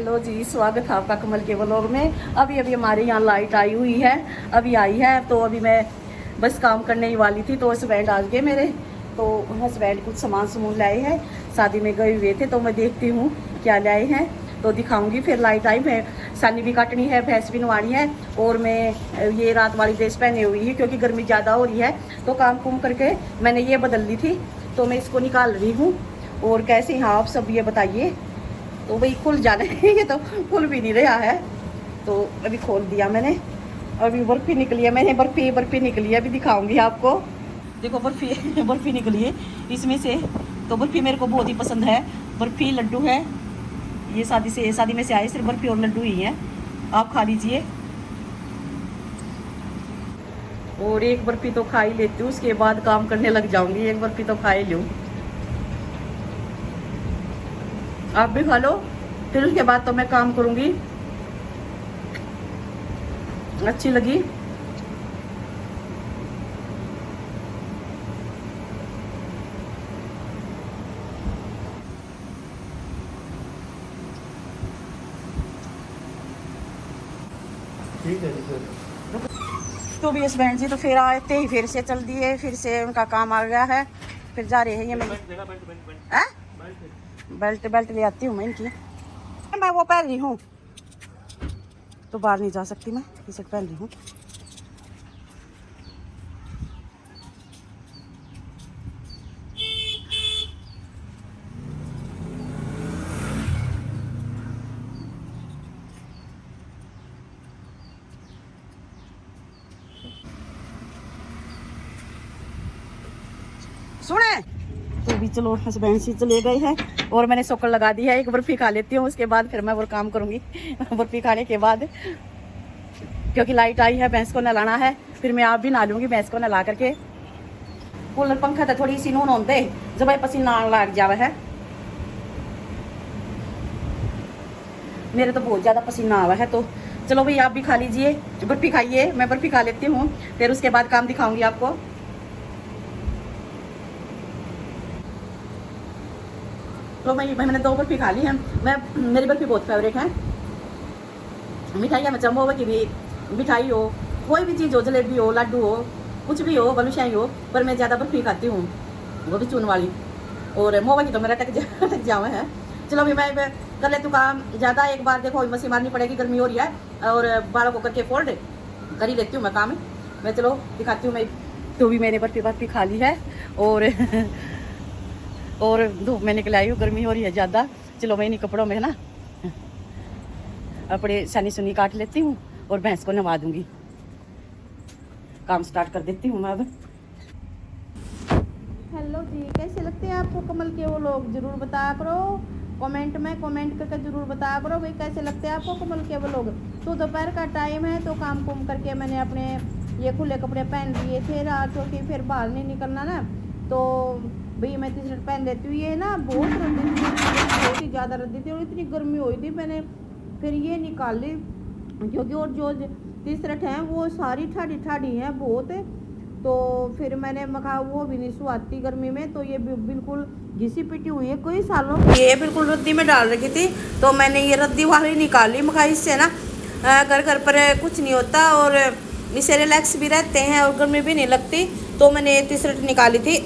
Hello जी, स्वागत है आपका कमल के व्लॉग में। अभी हमारे यहाँ लाइट आई हुई है, अभी आई है। तो अभी मैं बस काम करने ही वाली थी तो हस्बैंड आ गए मेरे। तो हस्बैंड कुछ सामान लाए हैं, शादी में गए हुए थे। तो मैं देखती हूँ क्या लाए हैं तो दिखाऊंगी। फिर लाइट आई, मैं सानी भी काटनी है, भैंस भी नवानी है। और मैं ये रात वाली ड्रेस पहनी हुई है क्योंकि गर्मी ज़्यादा हो रही है। तो काम कुम करके मैंने ये बदल ली थी, तो मैं इसको निकाल रही हूँ। और कैसे हैं आप सब ये बताइए। तो भाई खुल जाने ये तो खुल भी नहीं रहा है। तो अभी खोल दिया मैंने, अभी बर्फ़ी निकली है। मैंने बर्फ़ी निकली है, अभी दिखाऊंगी आपको। देखो बर्फ़ी निकली है इसमें से। तो बर्फ़ी मेरे को बहुत ही पसंद है। बर्फ़ी लड्डू है, ये शादी में से आए, सिर्फ बर्फ़ी और लड्डू ही है। आप खा लीजिए। और एक बर्फ़ी तो खा ही लेती हूँ, उसके बाद काम करने लग जाऊंगी। एक बर्फ़ी तो खा ही लूँ, आप भी खा लो, फिर उसके बाद तो मैं काम करूंगी। अच्छी लगी। ठीक है जी सर। तो भी हस्बैंड जी तो फिर आते ही फिर से चल दिए, फिर से उनका काम आ गया है। फिर जा रहे हैं ये बेल्ट ले आती हूँ मैं इनकी। मैं वो पहन रही हूँ तो बाहर नहीं जा सकती, मैं टी शर्ट पहन रही हूँ। सुने तो भी चलो, हस्बैंड जी चले गए हैं और मैंने सोकर लगा दी है। एक बर्फ़ी खा लेती हूँ, उसके बाद फिर मैं वो काम करूँगी। बर्फ़ी खाने के बाद, क्योंकि लाइट आई है, भैंस को नहलाना है। फिर मैं आप भी नहा लूँगी भैंस को नहला करके। कूलर पंखा तो थोड़ी सी नून होते जब पसीना लग जावे है। मेरे तो बहुत ज़्यादा पसीना आवा है। तो चलो भाई आप भी खा लीजिए, बर्फ़ी खाइए, मैं बर्फ़ी खा लेती हूँ, फिर उसके बाद काम दिखाऊंगी आपको। तो मैंने 2 बर्फ़ी खा ली है। मेरी बर्फ़ी बहुत फेवरेट है। मिठाइयाँ में चम्बो की भी मिठाई हो, कोई भी चीज़ हो, जलेबी हो, लड्डू हो, कुछ भी हो, बलूशाही हो, पर मैं ज़्यादा बर्फ़ी खाती हूँ, वो भी चून वाली। और मोवा की तो मेरा टक जावा है। चलो अभी मैं कर लेती हूँ काम ज़्यादा। एक बार देखो मशीन मारनी पड़ेगी, गर्मी हो रही है, और बालों को करके फोल्ड कर ही लेती हूँ मैं काम। मैं चलो दिखाती हूँ मैं। तो भी मैंने बर्फ़ी खा ली है और और धूप में निकल आई हूँ, गर्मी हो रही है ज़्यादा। चलो मैं इन्हीं कपड़ों में ना अपने सनी काट लेती हूँ और भैंस को नवा दूंगी। काम स्टार्ट कर देती हूँ मैं अब। हेलो जी, कैसे लगते हैं आपको कमल के वो लोग, जरूर बताया करो कमेंट में, कमेंट करके जरूर बताया करो भाई कैसे लगते हैं आपको कमल के वो लोग। तो दोपहर का टाइम है, तो काम कुम करके मैंने अपने ये खुले कपड़े पहन लिए थे रात, क्योंकि फिर बाहर नहीं निकलना ना। तो भाई मैं टी शर्ट पहन लेती हूँ। ये ना बहुत रद्दी थी, बहुत ही ज़्यादा रद्दी थी और इतनी गर्मी हुई थी, मैंने फिर ये निकाल ली। क्योंकि और जो टी शर्ट हैं वो सारी ठाड़ी हैं बहुत। तो फिर मैंने मखा वो भी नहीं सुहाती गर्मी में, तो ये बिल्कुल घिसी पिटी हुई है कई सालों की, ये बिल्कुल रद्दी में डाल रखी थी। तो मैंने ये रद्दी वाली निकाल ली। मखा इससे ना घर पर कुछ नहीं होता और इससे रिलैक्स भी रहते हैं और गर्मी भी नहीं लगती। तो मैंने ये टी शर्ट निकाली थी,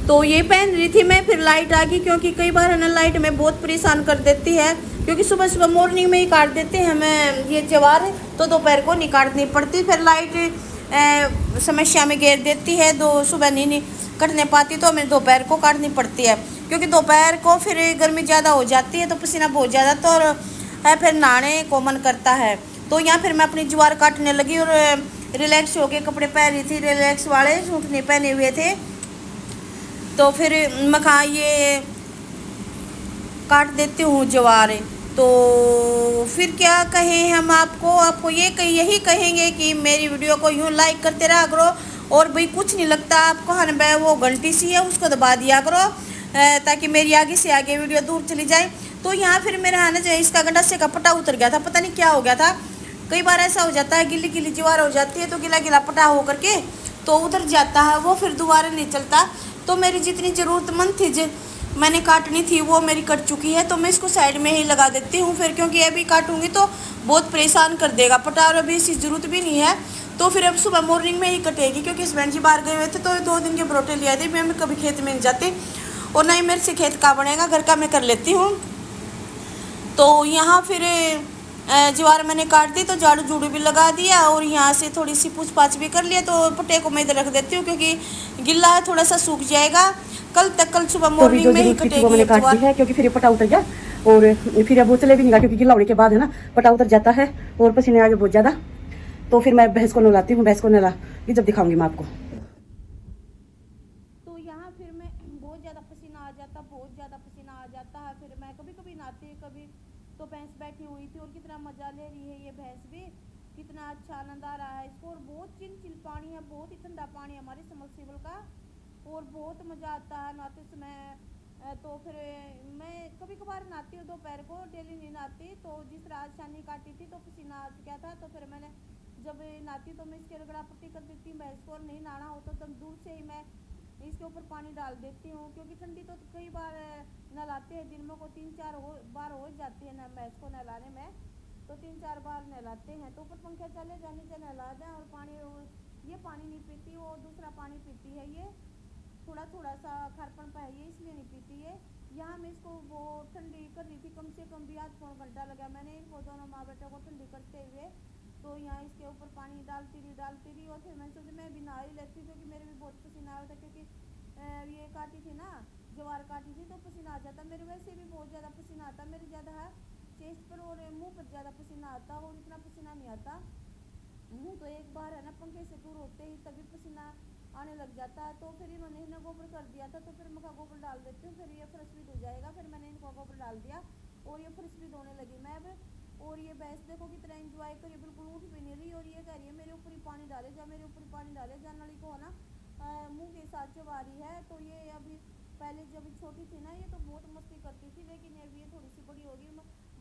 तो ये पहन रही थी मैं। फिर लाइट आ गई, क्योंकि कई बार है ना लाइट में बहुत परेशान कर देती है, क्योंकि सुबह मॉर्निंग में ही काट देते हैं हमें ये ज्वार, तो दोपहर को नहीं काटनी पड़ती। फिर लाइट समस्या में घेर देती है, दो सुबह नहीं कटने पाती, तो हमें दोपहर को काटनी पड़ती है। क्योंकि दोपहर को फिर गर्मी ज़्यादा हो जाती है, तो पसीना बहुत ज़्यादा तो और फिर नहाने को मन करता है। तो यहाँ फिर मैं अपनी ज्वार काटने लगी और रिलैक्स होके कपड़े पहन रही थी, रिलैक्स वाले सूट नहीं पहने हुए थे। तो फिर मखा ये काट देती हूँ ज्वार। तो फिर क्या कहें हम आपको यही कहेंगे कि मेरी वीडियो को यूँ लाइक करते रहा करो। और भाई कुछ नहीं लगता आपको, हन भाई वो घंटी सी है उसको दबा दिया करो, ताकि मेरी आगे से आगे वीडियो दूर चली जाए। तो यहाँ फिर मेरा है ना जो इसका गंडासे का पटा उतर गया था, पता नहीं क्या हो गया था। कई बार ऐसा हो जाता है, गिल्ली गिल्ली ज्वार हो जाती है तो गिला पटा हो करके तो उधर जाता है वो, फिर दोबारा नहीं चलता। तो मेरी जितनी ज़रूरतमंद थी मैंने काटनी थी वो मेरी कट चुकी है, तो मैं इसको साइड में ही लगा देती हूँ फिर, क्योंकि अभी काटूंगी तो बहुत परेशान कर देगा। पटार अभी इसकी ज़रूरत भी नहीं है, तो फिर अब सुबह मॉर्निंग में ही कटेगी, क्योंकि हस्बैंड जी बाहर गए हुए थे तो 2 दिन के परोठे ले आए थे। मैं कभी खेत में नहीं जाती और ना ही मेरे से खेत का बनेगा, घर का मैं कर लेती हूँ। तो यहाँ फिर ज्वार मैंने काट दी, तो झाड़ू झूड़ू भी लगा दिया और यहाँ से थोड़ी सी पूछ पाछ भी कर लिया। तो पट्टे को मैं इधर रख देती हूँ, क्योंकि गिल्ला है, थोड़ा सा सूख जाएगा। कल सुबह मॉर्निंग में ही कटेगी। मैंने काट दी है, क्योंकि फिर ये पटा उतर गया और फिर अब वो चले भी नहीं, क्योंकि गिल्ला होने के बाद है ना पटा उतर जाता है और पसीने आगे बहुत ज़्यादा। तो फिर मैं भैंस को नहलाती हूँ, भैंस को नहला ये जब दिखाऊंगी मैं आपको। तो यहाँ फिर मैं बहुत ज़्यादा पसीना आ जाता है। फिर मैं कभी कभी नहाती, कभी तो भैंस बैठी हुई थी और कितना मज़ा ले रही है ये भैंस भी, कितना अच्छा आनंद आ रहा है इसको। और बहुत चिल पानी है, बहुत ही ठंडा पानी है हमारे समरसीबल का, और बहुत मज़ा आता है नहाते समय। तो फिर मैं कभी कभार नहाती हूँ दोपहर को, डेली नहीं नहाती। तो जिस तरह आज शानी काटी थी तो पसीना आ चुका था, तो फिर मैंने जब नहाती तो मैं इसके रगड़ा पट्टी कर देती हूँ भैंस को, और नहीं नहाना हो तो दूर से ही मैं इसके ऊपर पानी डाल देती हूँ, क्योंकि ठंडी तो कई बार नहलाते हैं, दिन में को 3-4 बार हो जाती है ना भैंस को नहलाने में, तो 3-4 बार नहलाते हैं। तो ऊपर पंखा चले जाने से नहला दें, और पानी ये पानी नहीं पीती, वो दूसरा पानी पीती है, ये थोड़ा सा खारपन है ये, इसलिए नहीं पीती है। यहाँ मैं इसको वो ठंडी कर रही थी, कम से कम भी 8-9 घंटा लगा मैंने इनको दोनों माँ बेटे को ठंडी करते हुए। तो यहाँ इसके ऊपर पानी डालती रही और फिर मैंने सोचा मैं भी नहा ही लेती, क्योंकि मेरे भी बहुत पसीना आ रहा था, क्योंकि ये काटी थी ना, ज्वार काटी थी, तो पसीना आ जाता मेरे। वैसे भी बहुत ज़्यादा पसीना आता मेरे, ज़्यादा है चेस्ट पर और मुँह पर ज़्यादा पसीना आता, और इतना पसीना नहीं आता मुँह तो एक बार है ना पंखे से दूर होते ही तभी पसीना आने लग जाता है। तो फिर इन्होंने ना गोबर कर दिया था, तो फिर मैं गोबर डाल देती हूँ, फिर ये फर्श भी धो जाएगा। फिर मैंने इनको गोबर डाल दिया और ये फर्श भी धोने लगी मैं अब। और ये भैंस देखो कितना एंजॉय करिए, बिल्कुल उठ भी नहीं रही, और ये कह रही है मेरे ऊपर ही पानी डाले जा, मेरे ऊपर ही पानी डाले जा। नली को है ना मुँह के साथ चबा रही है। तो ये अभी पहले जब छोटी थी ना ये तो बहुत मस्ती करती थी, लेकिन अब ये थोड़ी सी बड़ी होगी,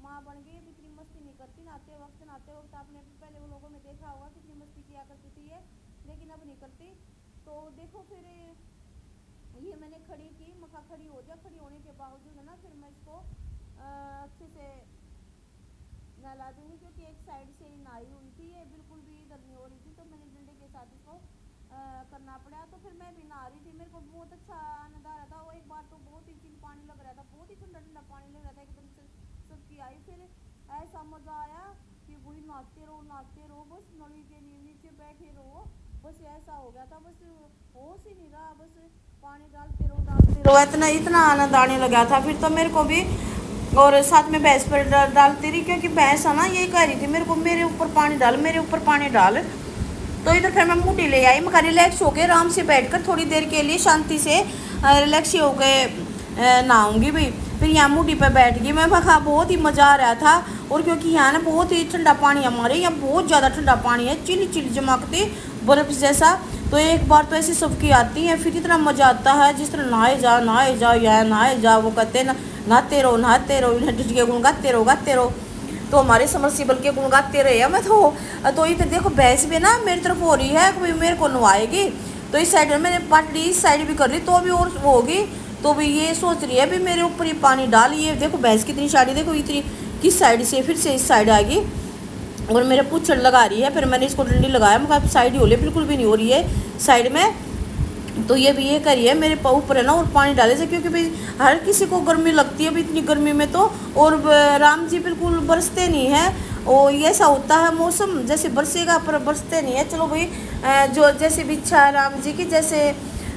माँ बन गई, अब इतनी मस्ती नहीं करती। नहाते वक्त आपने पहले वो लोगों में देखा होगा कितनी मस्ती किया करती थी ये, लेकिन अब नहीं करती। तो देखो फिर ये मैंने खड़ी की, मखा खड़ी हो जा, खड़ी होने के बावजूद है ना फिर मैं इसको अच्छे से नहला दूंगी, क्योंकि एक साइड से ही नहाई हुई थी, ये बिल्कुल भी इधर नहीं हो रही थी, तो मैंने डंडे के साथ इसको करना पड़ा। तो फिर मैं भी नहा रही थी, मेरे को बहुत अच्छा आनंद आ रहा था। वो एक बार तो बहुत ही चिल पानी लग रहा था, बहुत ही ठंडा पानी लग रहा था, एकदम से सबकी आई। फिर ऐसा मज़ा आया कि वही नहाते रहो, बस नली के नीचे बैठे रहो, बस ऐसा हो गया था, बस होश ही नहीं रहा, बस पानी डालते रहो, इतना आनंद आने लगा था फिर तो मेरे को भी। और साथ में भैंस पर डालती रही, क्योंकि भैंस है ना यही कह रही थी मेरे को, मेरे ऊपर पानी डाल, मेरे ऊपर पानी डाल। तो इधर फिर मैं मूटी ले आई, मैं रिलैक्स हो गए, आराम से बैठकर थोड़ी देर के लिए शांति से रिलैक्स हो गए नहाऊंगी भाई। फिर यहाँ मूटी पर बैठ गई मैं, खा बहुत ही मज़ा आ रहा था। और क्योंकि यहाँ ना बहुत ही ठंडा पानी, हमारे यहाँ बहुत ज़्यादा ठंडा पानी है, चिली जमाकते बर्फ़ जैसा। तो एक बार तो ऐसी सबकी आती है, फिर इतना मज़ा आता है, जिस तरह नहाए जाओ या नहाए जाओ, वो कहते हैं ना नहाते रहो के गुण गाते रहो। तो हमारे समरसीबल के गुण गाते रहे मैं तो इधर देखो भैंस भी ना मेरी तरफ हो रही है, कोई मेरे को नवाएगी। तो इस साइड में मैंने पटड़ी इस साइड भी कर ली, तो अभी और वो होगी। तो भी ये सोच रही है भी मेरे ऊपर ही पानी डाल। ये देखो भैंस कितनी साड़ी, देखो इतनी किस साइड से फिर से इस साइड आ गई और मेरे पूछड़ लगा रही है। फिर मैंने इसको डंडी लगाया, मैं साइड ही हो रही, बिल्कुल भी नहीं हो रही है साइड में। तो ये भी ये करिए मेरे ऊपर है ना और पानी डाले से, क्योंकि भाई हर किसी को गर्मी लगती है अभी इतनी गर्मी में तो। और राम जी बिल्कुल बरसते नहीं हैं, और ये ऐसा होता है मौसम जैसे बरसेगा पर बरसते नहीं है। चलो भाई जो जैसे भी इच्छा है राम जी की, जैसे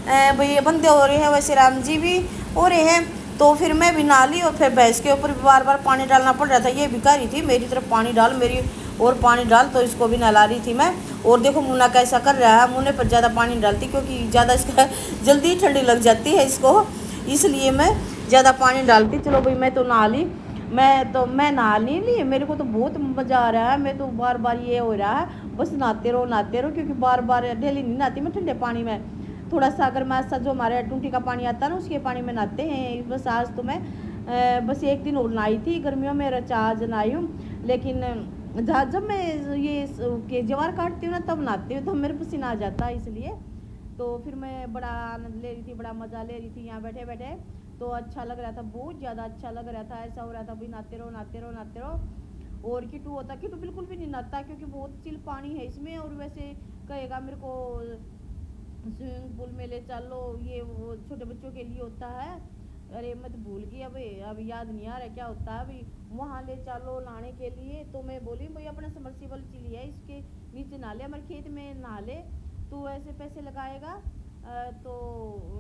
भाई बंदे हो रहे हैं वैसे राम जी भी हो रहे हैं। तो फिर मैं भी नहा ली, और फिर भैंस के ऊपर बार बार पानी डालना पड़ रहा था। ये भी कह रही थी मेरी तरफ पानी डाल, मेरी और पानी डाल, तो इसको भी नहला रही थी मैं। और देखो मुन्ना कैसा कर रहा है, मुन्ने पर ज़्यादा पानी डालती, क्योंकि ज़्यादा इसका जल्दी ठंडी लग जाती है इसको, इसलिए मैं ज़्यादा पानी डालती। चलो भाई मैं तो नहा ली, मैं नहा नहीं ली, मेरे को तो बहुत मज़ा आ रहा है। मैं तो बार बार ये हो रहा है बस नहाते रहो, क्योंकि बार बार डेली नहीं नहाती मैं ठंडे पानी में। थोड़ा सा अगर मैं जो हमारे टूटी का पानी आता है ना उसके पानी में नहाते हैं। बस आज तो मैं बस एक दिन और नहाई थी, गर्मियों में आज नहाई हूँ। लेकिन जब मैं ये ज्वार काटती हूँ ना तब नहाती हूँ, तब मेरे पसीना आ जाता है, इसलिए। तो फिर मैं बड़ा आनंद ले रही थी, बड़ा मज़ा ले रही थी यहाँ बैठे बैठे। तो अच्छा लग रहा था, बहुत ज़्यादा अच्छा लग रहा था। ऐसा हो रहा था भाई नहाते रहो नहाते रहो नहाते रहो। और किटू होता, किटू बिल्कुल भी नहीं नहाता क्योंकि बहुत चिल पानी है इसमें। और वैसे कहेगा मेरे को स्विमिंग पूल में ले चलो, ये वो छोटे बच्चों के लिए होता है। अरे मैं तो भूल गई, अब याद नहीं आ रहा क्या होता है अभी। वहाँ ले चलो नहाने के लिए, तो मैं बोली भाई अपना समर्सिबल चिली है, इसके नीचे नहा ले, हमारे खेत में नहा ले, तो ऐसे पैसे लगाएगा। तो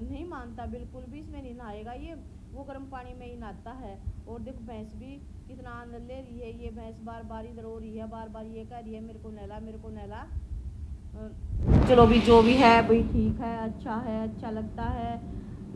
नहीं मानता बिल्कुल भी, इसमें नहीं नहाएगा ये, वो गर्म पानी में ही नहाता है। और देखो भैंस भी कितना आनंद ले रही है, ये भैंस बार बार इधर हो रही है, बार बार ये कह रही है मेरे को नहला मेरे को नहला। चलो भी जो भी है भाई ठीक है, अच्छा लगता है,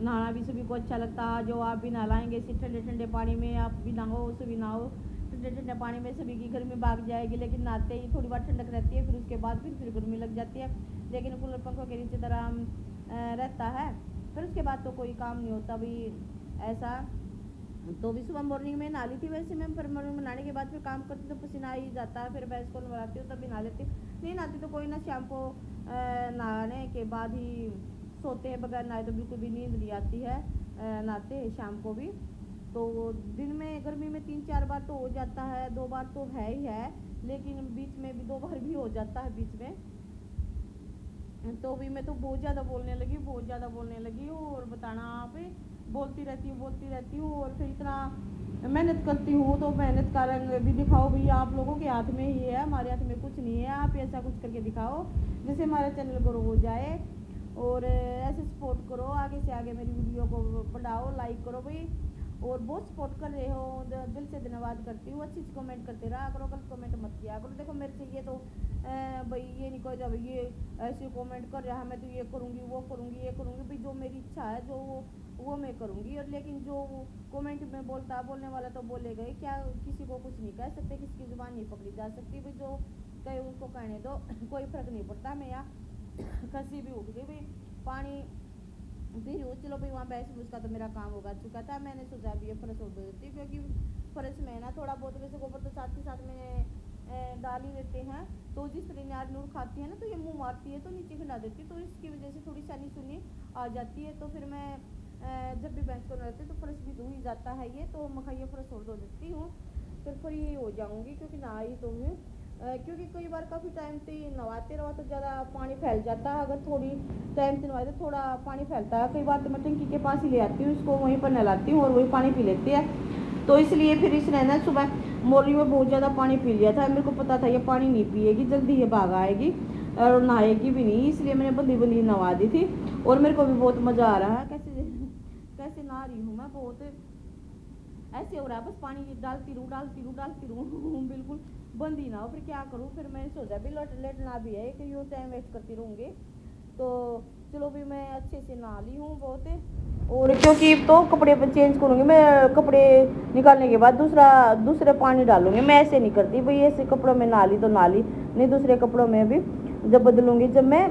नहाना भी सभी को अच्छा लगता है। जो आप भी नहलाएंगे इसी ठंडे ठंडे पानी में, आप भी नहाओ सभी नहाओ ठंडे ठंडे पानी में, सभी की गर्मी भाग जाएगी। लेकिन नहाते ही थोड़ी बार ठंडक रहती है, फिर उसके बाद फिर गर्मी लग जाती है। लेकिन कूलर पंखों के नीचे आराम रहता है, फिर उसके बाद तो कोई काम नहीं होता भाई ऐसा। तो भी सुबह मॉर्निंग में नहा ली थी वैसे मैं, फिर मॉर्निंग में नहाने के बाद फिर काम करती तो पसीना ही जाता है, फिर भैंस को नहलाती हूँ तब भी नहा लेती हूँ। नहीं नहाती तो कोई ना, शाम को नहाने के बाद ही सोते हैं, बगैर नहाए तो बिल्कुल भी नींद नहीं आती है। नहाते हैं शाम को भी, तो दिन में गर्मी में 3-4 बार तो हो जाता है, 2 बार तो है ही है, लेकिन बीच में भी 2 बार भी हो जाता है बीच में। तो भी मैं तो बहुत ज़्यादा बोलने लगी हूँ और बताना आप बोलती रहती हूँ और फिर इतना मेहनत करती हूँ, तो मेहनत का रंग भी दिखाओ भैया, आप लोगों के हाथ में ही है, हमारे हाथ में कुछ नहीं है। आप ऐसा कुछ करके दिखाओ जिससे हमारा चैनल ग्रो हो जाए, और ऐसे सपोर्ट करो, आगे से आगे मेरी वीडियो को बढ़ाओ, लाइक करो भाई। और बहुत सपोर्ट कर रहे हो, दिल से धन्यवाद करती हूँ। अच्छी कमेंट करते रहा करो, गलत कमेंट मत किया करो। देखो मेरे से ये तो भाई ये नहीं कहो जब ये ऐसे कमेंट कर रहा है मैं तो ये करूँगी वो करूँगी ये करूँगी, भाई जो मेरी इच्छा है जो वो मैं करूँगी। और लेकिन जो कमेंट में बोलने वाला तो बोलेगा ही, क्या किसी को कुछ नहीं कह सकते, किसी की जुबान नहीं पकड़ी जा सकती भाई, जो कहे उसको कहने दो, कोई फर्क नहीं पड़ता। मैं यहाँ खसी भी उठ गई भाई, पानी फिर वो चलो भाई वहाँ भैंस भूस का तो मेरा काम होगा चुका था। मैंने सोचा भी ये फर्श और दे देती हूँ, क्योंकि फर्श में ना थोड़ा बहुत वैसे गोबर तो साथ के साथ में डाल ही देते हैं, तो जिस तरह नार नूर खाती है ना तो ये मुंह मारती है तो नीचे खिला देती है, तो इसकी वजह से थोड़ी सनी सुनी आ जाती है। तो फिर मैं जब भी भैंस को नहलाती तो फर्श भी धो ही जाता है ये, तो मैं ये फर्श और धो देती हूँ, फिर फ्री हो जाऊँगी क्योंकि नहा ही तो हूँ। क्योंकि कई बार काफ़ी टाइम से नहाते रहो तो ज़्यादा पानी फैल जाता है, अगर थोड़ी टाइम से नहाए तो थोड़ा पानी फैलता है। कई बार तो मैं टंकी के पास ही ले आती हूँ, इसको वहीं पर नहलाती हूँ और वही पानी पी लेती है। तो इसलिए फिर इसने ना सुबह मॉर्निंग में बहुत ज़्यादा पानी पी लिया था, मेरे को पता था ये पानी नहीं पिएगी जल्दी, ये भाग आएगी और नहाएगी भी नहीं, इसलिए मैंने बंदी नहा दी थी। और मेरे को भी बहुत मज़ा आ रहा है, कैसे नहा रही हूँ मैं, बहुत ऐसे हो रहा है, बस पानी डालती रहूँ बिल्कुल बंद ही ना हो, फिर क्या करूँ। फिर मैंने सोचा भी लेटना भी है कि यूँ टाइम वेस्ट करती रहूँगी, तो चलो भी मैं अच्छे से नहा ली हूँ बहुत। और क्योंकि तो कपड़े चेंज करूँगी मैं, कपड़े निकालने के बाद दूसरे पानी डालूंगी, मैं ऐसे नहीं करती भाई, ऐसे कपड़ों में नहा ली तो नहा ली, नहीं दूसरे कपड़ों में भी जब बदलूंगी जब मैं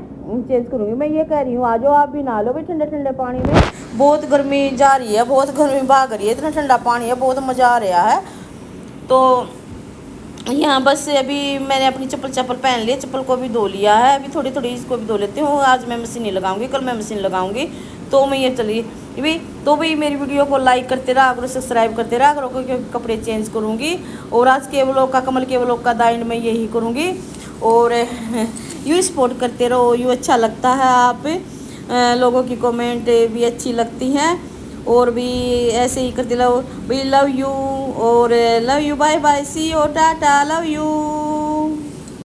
चेंज करूँगी। मैं ये कह रही हूँ आ जाओ आप भी नहा लो भाई ठंडे ठंडे पानी में, बहुत गर्मी जा रही है, बहुत गर्मी भाग रही है, इतना ठंडा पानी है, बहुत मज़ा आ रहा है। तो यहाँ बस अभी मैंने अपनी चप्पल पहन ली, चप्पल को भी धो लिया है, अभी थोड़ी इसको भी धो लेती हूँ। आज मैं मशीन नहीं लगाऊंगी, कल मैं मशीन लगाऊंगी, तो मैं ये चली भाई। तो भाई मेरी वीडियो को लाइक करते रहा करो, सब्सक्राइब करते रहा करो, क्योंकि कपड़े चेंज करूँगी। और आज के व्लॉग का, कमल के व्लॉग का दाइंड मैं यही करूँगी। और यूँ सपोर्ट करते रहो, यूँ अच्छा लगता है, आप लोगों की कमेंट भी अच्छी लगती हैं, और भी ऐसे ही करते रहो। वी लव यू, और love you, bye bye, see you, tata, love you.